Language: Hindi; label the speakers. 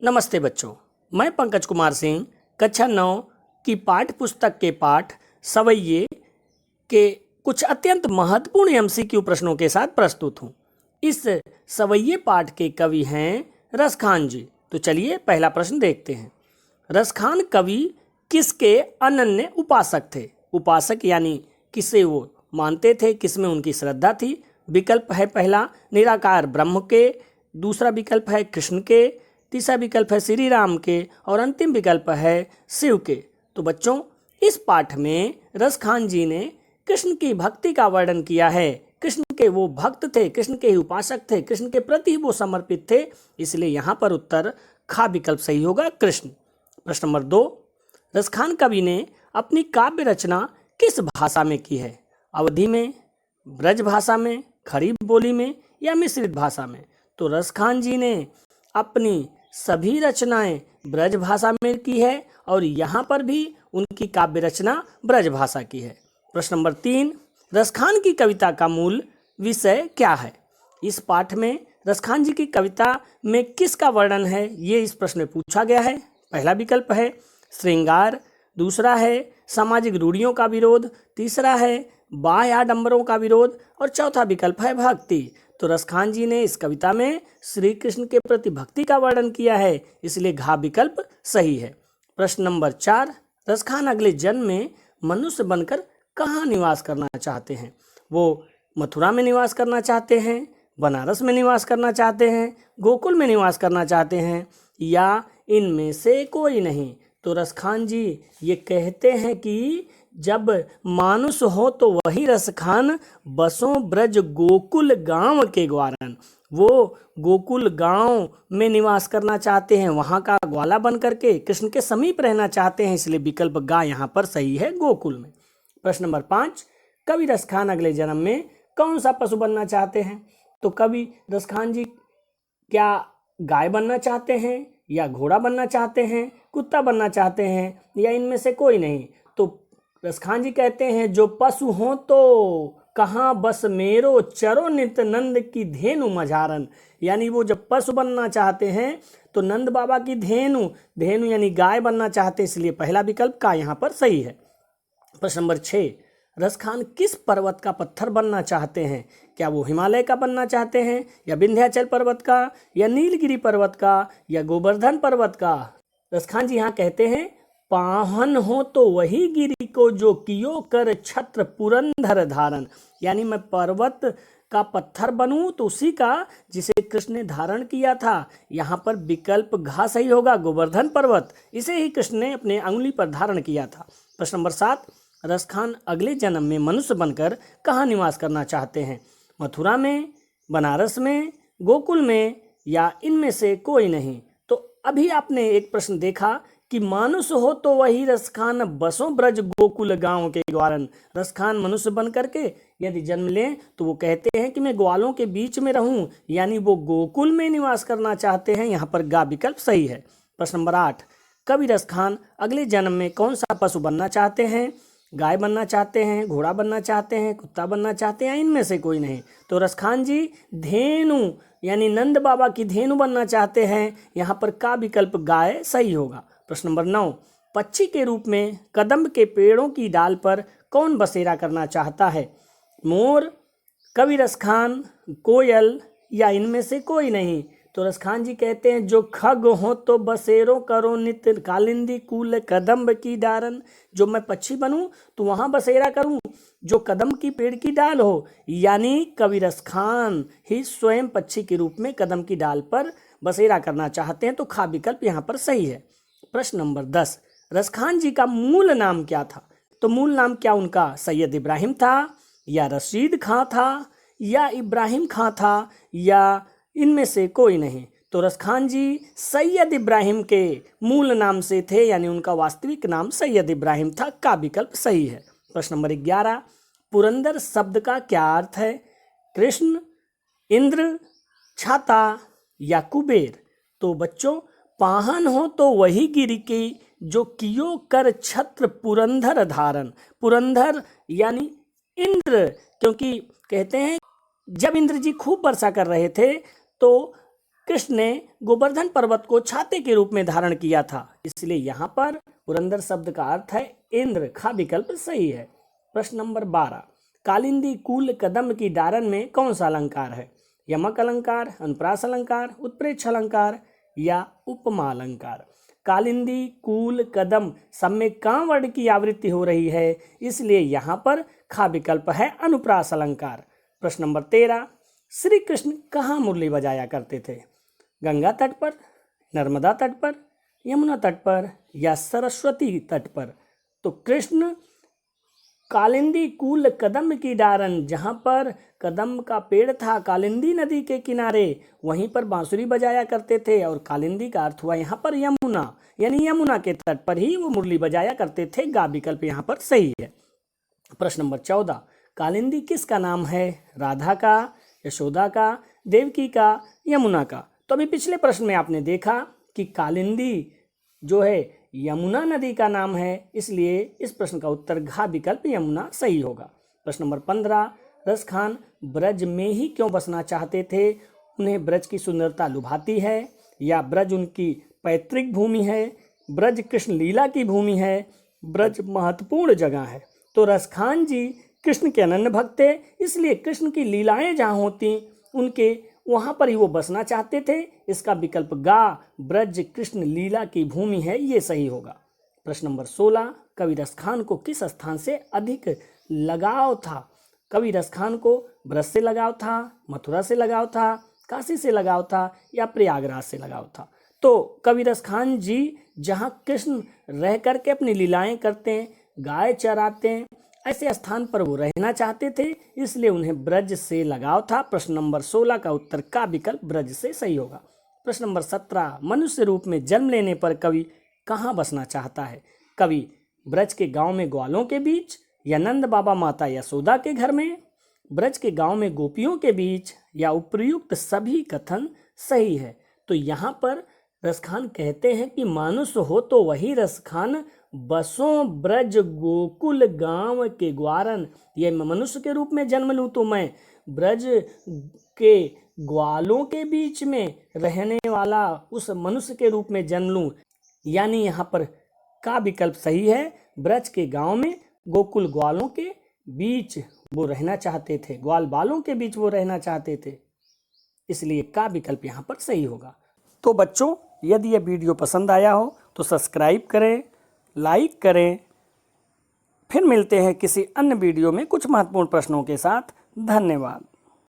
Speaker 1: नमस्ते बच्चों, मैं पंकज कुमार सिंह कक्षा 9 की पाठ्य पुस्तक के पाठ सवैये के कुछ अत्यंत महत्वपूर्ण एमसीक्यू प्रश्नों के साथ प्रस्तुत हूँ। इस सवैये पाठ के कवि हैं रसखान जी। तो चलिए पहला प्रश्न देखते हैं। रसखान कवि किसके अनन्य उपासक थे? उपासक यानी किसे वो मानते थे, किसमें उनकी श्रद्धा थी। विकल्प है पहला निराकार ब्रह्म के, दूसरा विकल्प है कृष्ण के, तीसरा विकल्प है श्री राम के और अंतिम विकल्प है शिव के। तो बच्चों, इस पाठ में रसखान जी ने कृष्ण की भक्ति का वर्णन किया है। कृष्ण के वो भक्त थे, कृष्ण के ही उपासक थे, कृष्ण के प्रति वो समर्पित थे, इसलिए यहाँ पर उत्तर खा विकल्प सही होगा, कृष्ण। प्रश्न नंबर 2, रसखान कवि ने अपनी काव्य रचना किस भाषा में की है? अवधी में, ब्रज भाषा में, खड़ी बोली में या मिश्रित भाषा में? तो रसखान जी ने अपनी सभी रचनाएं ब्रज भाषा में की है और यहाँ पर भी उनकी काव्य रचना ब्रज भाषा की है। प्रश्न नंबर 3, रसखान की कविता का मूल विषय क्या है? इस पाठ में रसखान जी की कविता में किसका वर्णन है, ये इस प्रश्न में पूछा गया है। पहला विकल्प है श्रृंगार, दूसरा है सामाजिक रूढ़ियों का विरोध, तीसरा है बाह्य आडंबरों का विरोध और चौथा विकल्प है भक्ति। तो रसखान जी ने इस कविता में श्री कृष्ण के प्रति भक्ति का वर्णन किया है, इसलिए घा विकल्प सही है। प्रश्न नंबर 4, रसखान अगले जन्म में मनुष्य बनकर कहाँ निवास करना चाहते हैं? वो मथुरा में निवास करना चाहते हैं, बनारस में निवास करना चाहते हैं, गोकुल में निवास करना चाहते हैं या इनमें से कोई नहीं? तो रसखान जी ये कहते हैं कि जब मानुष हो तो वही रसखान, बसों ब्रज गोकुल गांव के ग्वारन। वो गोकुल गांव में निवास करना चाहते हैं, वहाँ का ग्वाला बन करके कृष्ण के समीप रहना चाहते हैं, इसलिए विकल्प गा यहाँ पर सही है, गोकुल में। प्रश्न नंबर 5, कवि रसखान अगले जन्म में कौन सा पशु बनना चाहते हैं? तो कवि रसखान जी क्या गाय बनना चाहते हैं या घोड़ा बनना चाहते हैं, कुत्ता बनना चाहते हैं या इनमें से कोई नहीं? तो रसखान जी कहते हैं जो पशु हो तो कहाँ बस मेरो, चरो नित नंद की धेनु मझारन। यानी वो जब पशु बनना चाहते हैं तो नंद बाबा की धेनु, धेनु यानी गाय बनना चाहते हैं, इसलिए पहला विकल्प का यहाँ पर सही है। प्रश्न नंबर 6, रसखान किस पर्वत का पत्थर बनना चाहते हैं? क्या वो हिमालय का बनना चाहते हैं या विंध्याचल पर्वत का या नीलगिरी पर्वत का या गोवर्धन पर्वत का? रसखान जी यहाँ कहते हैं पाहन हो तो वही गिरी को जो कियो कर छत्र पुरंधर धारण। यानी मैं पर्वत का पत्थर बनूं तो उसी का जिसे कृष्ण ने धारण किया था। यहाँ पर विकल्प घा सही होगा, गोवर्धन पर्वत, इसे ही कृष्ण ने अपने अंगुली पर धारण किया था। प्रश्न नंबर 7, रसखान अगले जन्म में मनुष्य बनकर कहाँ निवास करना चाहते हैं? मथुरा में, बनारस में, गोकुल में या इनमें से कोई नहीं? तो अभी आपने एक प्रश्न देखा कि मानुष हो तो वही रसखान, बसों ब्रज गोकुल गांव के ग्वारन। रसखान मनुष्य बन करके यदि जन्म लें तो वो कहते हैं कि मैं ग्वालों के बीच में रहूं, यानी वो गोकुल में निवास करना चाहते हैं। यहाँ पर गा विकल्प सही है। प्रश्न नंबर 8, कवि रसखान अगले जन्म में कौन सा पशु बनना चाहते हैं? गाय बनना चाहते हैं, घोड़ा बनना चाहते हैं, कुत्ता बनना चाहते हैं, इनमें से कोई नहीं? तो रसखान जी धेनु यानी नंद बाबा की धेनु बनना चाहते हैं, यहाँ पर का विकल्प गाय सही होगा। प्रश्न नंबर 9, पक्षी के रूप में कदम्ब के पेड़ों की डाल पर कौन बसेरा करना चाहता है? मोर, कवि रसखान, कोयल या इनमें से कोई नहीं? तो रसखान जी कहते हैं जो खग हो तो बसेरो करो नित्य कालिंदी कूल कदम्ब की डारन। जो मैं पक्षी बनूं तो वहाँ बसेरा करूं जो कदम्ब की पेड़ की डाल हो, यानी कवि रसखान ही स्वयं पक्षी के रूप में कदम्ब की डाल पर बसेरा करना चाहते हैं, तो खा विकल्प यहाँ पर सही है। प्रश्न नंबर 10, रसखान जी का मूल नाम क्या था? तो मूल नाम क्या उनका सैयद इब्राहिम था या रशीद खां था या इब्राहिम खां था या इनमें से कोई नहीं? तो रसखान जी सैयद इब्राहिम के मूल नाम से थे, यानी उनका वास्तविक नाम सैयद इब्राहिम था, का विकल्प सही है। प्रश्न नंबर 11, पुरंदर शब्द का क्या अर्थ है? कृष्ण, इंद्र, छाता या कुबेर? तो बच्चों, पाहन हो तो वही गिरी की जो कियो कर छत्र पुरंधर धारण। पुरंधर यानी इंद्र, क्योंकि कहते हैं जब इंद्र जी खूब वर्षा कर रहे थे तो कृष्ण ने गोवर्धन पर्वत को छाते के रूप में धारण किया था, इसलिए यहाँ पर पुरंदर शब्द का अर्थ है इंद्र। खा विकल्प सही है। प्रश्न नंबर 12, कालिंदी कूल कदम की डारन में कौन सा अलंकार है? यमक अलंकार, अनुप्रास अलंकार, उत्प्रेक्ष अलंकार या उपमा अलंकार? कालिंदी कूल कदम सब में का वर्ण की आवृत्ति हो रही है, इसलिए यहाँ पर खा विकल्प है अनुप्रास अलंकार। प्रश्न नंबर 13, श्री कृष्ण कहाँ मुरली बजाया करते थे? गंगा तट पर, नर्मदा तट पर, यमुना तट पर या सरस्वती तट पर? तो कृष्ण कालिंदी कूल कदम की डारन, जहाँ पर कदम का पेड़ था कालिंदी नदी के किनारे, वहीं पर बांसुरी बजाया करते थे। और कालिंदी का अर्थ हुआ यहाँ पर यमुना, यानी यमुना के तट पर ही वो मुरली बजाया करते थे। गा विकल्प यहाँ पर सही है। प्रश्न नंबर 14, कालिंदी किसका नाम है? राधा का, यशोदा का, देवकी का, यमुना का? तो अभी पिछले प्रश्न में आपने देखा कि कालिंदी जो है यमुना नदी का नाम है, इसलिए इस प्रश्न का उत्तर घा विकल्प यमुना सही होगा। प्रश्न नंबर 15, रसखान ब्रज में ही क्यों बसना चाहते थे? उन्हें ब्रज की सुंदरता लुभाती है, या ब्रज उनकी पैतृक भूमि है, ब्रज कृष्ण लीला की भूमि है, ब्रज महत्वपूर्ण जगह है? तो रसखान जी कृष्ण के अनन्य भक्त थे, इसलिए कृष्ण की लीलाएं जहाँ होती उनके वहाँ पर ही वो बसना चाहते थे। इसका विकल्प गा, ब्रज कृष्ण लीला की भूमि है, ये सही होगा। प्रश्न नंबर 16, कवि रसखान को किस स्थान से अधिक लगाव था? कवि रसखान को ब्रज से लगाव था, मथुरा से लगाव था, काशी से लगाव था या प्रयागराज से लगाव था? तो कवि रसखान जी जहाँ कृष्ण रह करके अपनी लीलाएं करते हैं, गाय चराते हैं, ऐसे स्थान पर वो रहना चाहते थे, इसलिए उन्हें ब्रज से लगाव था। प्रश्न नंबर 16 का उत्तर का विकल्प ब्रज से सही होगा। प्रश्न नंबर 17, मनुष्य रूप में जन्म लेने पर कवि कहाँ बसना चाहता है? कवि ब्रज के गांव में ग्वालों के बीच, या नंद बाबा माता यशोदा के घर में, ब्रज के गांव में गोपियों के बीच, या उपर्युक्त सभी कथन सही है? तो यहाँ पर रसखान कहते हैं कि मानुष हो तो वही रसखान, बसों ब्रज गोकुल गांव के ग्वारन। ये मनुष्य के रूप में जन्म लूँ तो मैं ब्रज के ग्वालों के बीच में रहने वाला उस मनुष्य के रूप में जन्म लूँ, यानी यहाँ पर का विकल्प सही है। ब्रज के गांव में गोकुल ग्वालों के बीच वो रहना चाहते थे, ग्वाल बालों के बीच वो रहना चाहते थे, इसलिए का विकल्प यहाँ पर सही होगा। तो बच्चों, यदि यह वीडियो पसंद आया हो तो सब्सक्राइब करें, लाइक करें। फिर मिलते हैं किसी अन्य वीडियो में कुछ महत्वपूर्ण प्रश्नों के साथ। धन्यवाद।